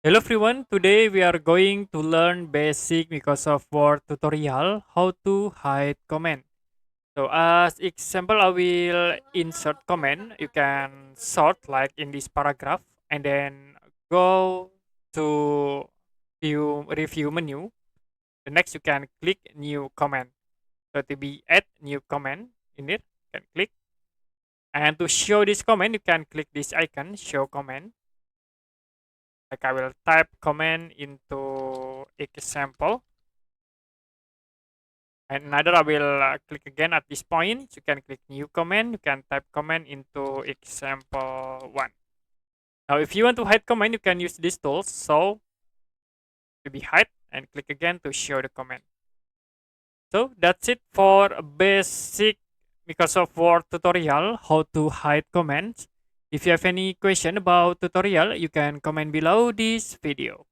Hello everyone, today we are going to learn basic Microsoft Word tutorial how to hide comment. So as example, I will insert comment. You can sort like in this paragraph and then go to view review menu. The next you can click new comment. So to be add new comment in it, you can click. And to show this comment, you can click this icon show comment. Like I will type comment into example. And another I will click again at this point. You can click new comment. You can type comment into example 1. Now, if you want to hide comment, you can use these tools. So, to be hide and click again to show the comment. So, that's it for a basic Microsoft Word tutorial, how to hide comments. If you have any question about tutorial, you can comment below this video.